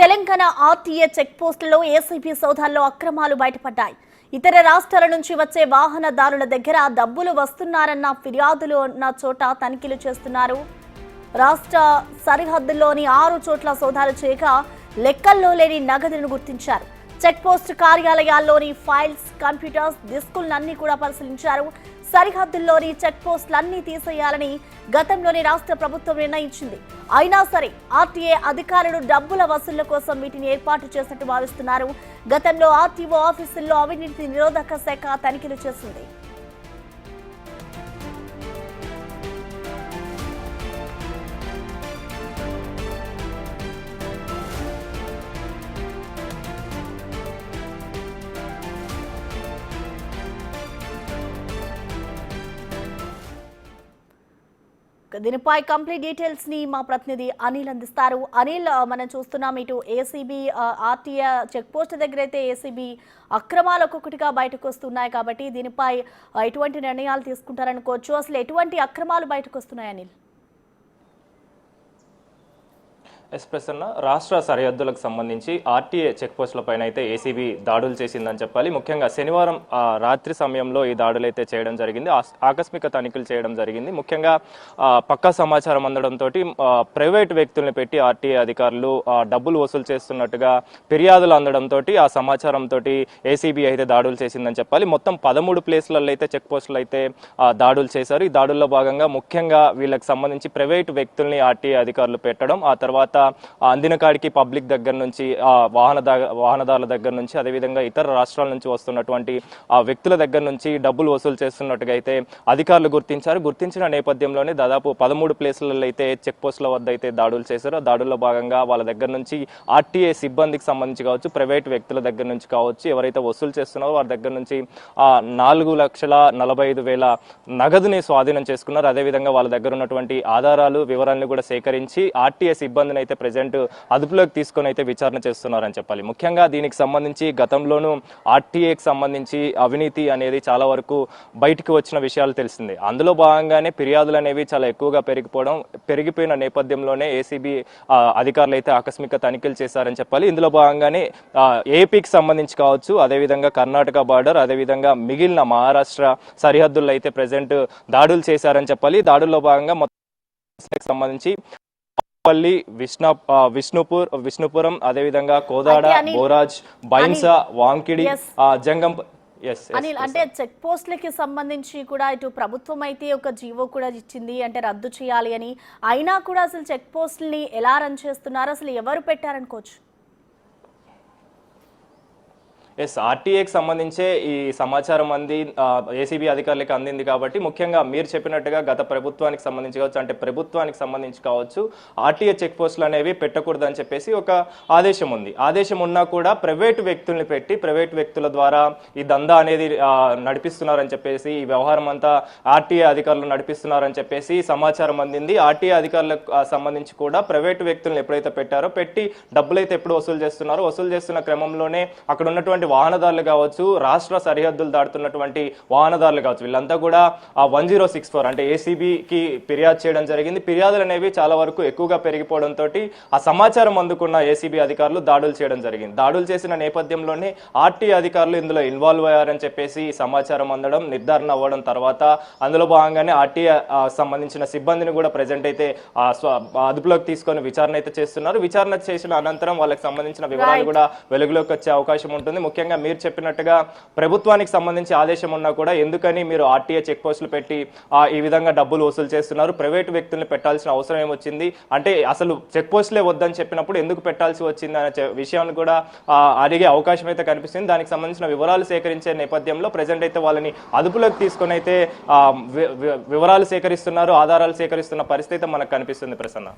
Telangana RTA check పోస్టులలో ACB సోదాల్లో అక్రమాలు బయటపడ్డాయి. ఇతర రాష్ట్రాల నుంచి వచ్చే వాహనదారుల దగ్గర డబ్బులు వస్తున్నారన్న ఫిర్యాదులు ఉన్న చోట తనిఖీలు చేస్తున్నారు. రాష్ట్ర సరిహద్దుల్లోని 6 చోట్ల సోదాలు చేయగా లెక్కల్లో లేని నగదును గుర్తించారు. చెక్ పోస్ట్ కార్యాలయాల్లోని ఫైల్స్, కంప్యూటర్స్, డిస్కులన్నీ కూడా పరిశీలించారు. సరిహద్దుల్లోని చెక్ పోస్టులన్నీ తీసేయాలని గతంలోని రాష్ట్ర ప్రభుత్వం నిర్ణయించింది. అయినా సరే ఆర్టీఏ అధికారులు డబ్బుల వసూళ్ల కోసం వీటిని ఏర్పాటు చేసినట్టు భావిస్తున్నారు. గతంలో ఆర్టీఓ ఆఫీసుల్లో అవినీతి నిరోధక శాఖ తనిఖీలు చేసింది. దీనిపై కంప్లీట్ డీటెయిల్స్ ని మా ప్రతినిధి అనిల్ అందిస్తారు. అనిల్, మనం చూస్తున్నాం ఇటు ఏసీబీ ఆర్టీఏ చెక్ పోస్ట్ దగ్గర అయితే ఏసీబీ అక్రమాలు ఒక్కొక్కటిగా బయటకు వస్తున్నాయి కాబట్టి దీనిపై ఎటువంటి నిర్ణయాలు తీసుకుంటారనుకోవచ్చు. అసలు ఎటువంటి అక్రమాలు బయటకు వస్తున్నాయి అనిల్? ప్రసన్న, రాష్ట్ర సరిహద్దులకు సంబంధించి ఆర్టీఏ చెక్ పోస్టుల పైన అయితే ఏసీబీ దాడులు చేసిందని చెప్పాలి. ముఖ్యంగా శనివారం రాత్రి సమయంలో ఈ దాడులు అయితే చేయడం జరిగింది. ఆకస్మిక తనిఖీలు చేయడం జరిగింది. ముఖ్యంగా పక్కా సమాచారం అందడంతో ప్రైవేట్ వ్యక్తుల్ని పెట్టి ఆర్టీఏ అధికారులు డబ్బులు వసూలు చేస్తున్నట్టుగా ఫిర్యాదులు అందడంతో ఆ సమాచారంతో ఏసీబీ అయితే దాడులు చేసిందని చెప్పాలి. మొత్తం 13 ప్లేస్లలో అయితే చెక్ పోస్టులు అయితే దాడులు చేశారు. ఈ దాడుల్లో భాగంగా ముఖ్యంగా వీళ్ళకి సంబంధించి ప్రైవేట్ వ్యక్తుల్ని ఆర్టీఏ అధికారులు పెట్టడం, ఆ తర్వాత అందిన కాడికి పబ్లిక్ దగ్గర నుంచి వాహనదారుల దగ్గర నుంచి అదేవిధంగా ఇతర రాష్ట్రాల నుంచి వస్తున్నటువంటి వ్యక్తుల దగ్గర నుంచి డబ్బులు వసూలు చేస్తున్నట్టుగా అయితే అధికారులు గుర్తించారు. గుర్తించిన నేపథ్యంలోనే దాదాపు 13 ప్లేసులలో అయితే చెక్ పోస్టుల వద్ద అయితే దాడులు చేశారు. ఆ దాడుల్లో భాగంగా వాళ్ళ దగ్గర నుంచి ఆర్టీఏ సిబ్బందికి సంబంధించి కావచ్చు, ప్రైవేట్ వ్యక్తుల దగ్గర నుంచి కావచ్చు, ఎవరైతే వసూలు చేస్తున్నారో వారి దగ్గర నుంచి 4,45,000 నగదుని స్వాధీనం చేసుకున్నారు. అదేవిధంగా వాళ్ళ దగ్గర ఉన్నటువంటి ఆధారాలు, వివరాలను కూడా సేకరించి ఆర్టీఏ సిబ్బందిని అయితే ప్రెజెంట్ అదుపులోకి తీసుకొని అయితే విచారణ చేస్తున్నారని చెప్పాలి. ముఖ్యంగా దీనికి సంబంధించి గతంలోనూ ఆర్టీఏకి సంబంధించి అవినీతి అనేది చాలా వరకు బయటికి వచ్చిన విషయాలు తెలిసిందే. అందులో భాగంగానే ఫిర్యాదులు అనేవి చాలా ఎక్కువగా పెరిగిపోయిన నేపథ్యంలోనే ఏసీబీ అధికారులు అయితే ఆకస్మిక తనిఖీలు చేశారని చెప్పాలి. ఇందులో భాగంగానే ఏపీకి సంబంధించి కావచ్చు, అదేవిధంగా కర్ణాటక బార్డర్, అదేవిధంగా మిగిలిన మహారాష్ట్ర సరిహద్దుల్లో అయితే ప్రెజెంట్ దాడులు చేశారని చెప్పాలి. దాడుల్లో భాగంగా మొత్తం సంబంధించి పల్లి, విష్ణుపురం, అదేవిధంగా కోదాడ, బోరాజ్, బైన్సా, వాంకిడి, జంగం. అనిల్, అంటే చెక్ పోస్టులకి సంబంధించి కూడా ఇటు ప్రభుత్వం అయితే ఒక జీవో కూడా ఇచ్చింది, అంటే రద్దు చేయాలి అని. అయినా కూడా అసలు చెక్ పోస్టుల్ని ఎలా రన్ చేస్తున్నారు, అసలు ఎవరు పెట్టారనుకోవచ్చు? ఆర్టీఏకి సంబంధించే ఈ సమాచారం ఏసీబీ అధికారులకు అందింది కాబట్టి ముఖ్యంగా మీరు చెప్పినట్టుగా గత ప్రభుత్వానికి సంబంధించి కావచ్చు, అంటే ప్రభుత్వానికి సంబంధించి కావచ్చు, ఆర్టీఏ చెక్ పోస్టులు అనేవి పెట్టకూడదు అని చెప్పేసి ఒక ఆదేశం ఉంది. ఆదేశం ఉన్నా కూడా ప్రైవేటు వ్యక్తుల్ని పెట్టి ప్రైవేట్ వ్యక్తుల ద్వారా ఈ దందా అనేది నడిపిస్తున్నారని చెప్పేసి, ఈ వ్యవహారం అంతా ఆర్టీఏ అధికారులు నడిపిస్తున్నారని చెప్పేసి సమాచారం అందింది. ఆర్టీఏ అధికారులకు సంబంధించి కూడా ప్రైవేటు వ్యక్తులను ఎప్పుడైతే పెట్టారో పెట్టి డబ్బులైతే ఎప్పుడు వసూలు చేస్తున్నారో వసూలు చేస్తున్న క్రమంలోనే అక్కడ ఉన్నటువంటి వాహనదారులు కావచ్చు, రాష్ట్ర సరిహద్దులు దాటుతున్నటువంటి వాహనదారులు కావచ్చు, వీళ్ళంతా కూడా 1064 అంటే ఏసీబీకి ఫిర్యాదు చేయడం జరిగింది. ఫిర్యాదులు అనేవి చాలా వరకు ఎక్కువగా పెరిగిపోవడంతో ఆ సమాచారం అందుకున్న ఏసీబీ అధికారులు దాడులు చేయడం జరిగింది. దాడులు చేసిన నేపథ్యంలోనే ఆర్టీఏ అధికారులు ఇందులో ఇన్వాల్వ్ అయ్యారని చెప్పేసి సమాచారం అందడం, నిర్ధారణ అవ్వడం తర్వాత అందులో భాగంగానే ఆర్టీఏ సంబంధించిన సిబ్బందిని కూడా ప్రెజెంట్ అయితే అదుపులోకి తీసుకొని విచారణ అయితే చేస్తున్నారు. విచారణ చేసిన అనంతరం వాళ్ళకి సంబంధించిన వివరాలు కూడా వెలుగులోకి వచ్చే అవకాశం ఉంటుంది. ముఖ్యంగా మీరు చెప్పినట్టుగా ప్రభుత్వానికి సంబంధించి ఆదేశం ఉన్నా కూడా ఎందుకని మీరు ఆర్టీఏ చెక్ పోస్టులు పెట్టి ఈ విధంగా డబ్బులు వసూలు చేస్తున్నారు, ప్రైవేటు వ్యక్తుల్ని పెట్టాల్సిన అవసరం ఏమొచ్చింది, అంటే అసలు చెక్ పోస్టులే వద్దని చెప్పినప్పుడు ఎందుకు పెట్టాల్సి వచ్చింది అనే విషయాన్ని కూడా అడిగే అవకాశం అయితే కనిపిస్తుంది. దానికి సంబంధించిన వివరాలు సేకరించే నేపథ్యంలో ప్రెజెంట్ అయితే వాళ్ళని అదుపులోకి తీసుకొని అయితే వివరాలు సేకరిస్తున్నారు, ఆధారాలు సేకరిస్తున్న పరిస్థితి మనకు కనిపిస్తుంది. ప్రసన్న.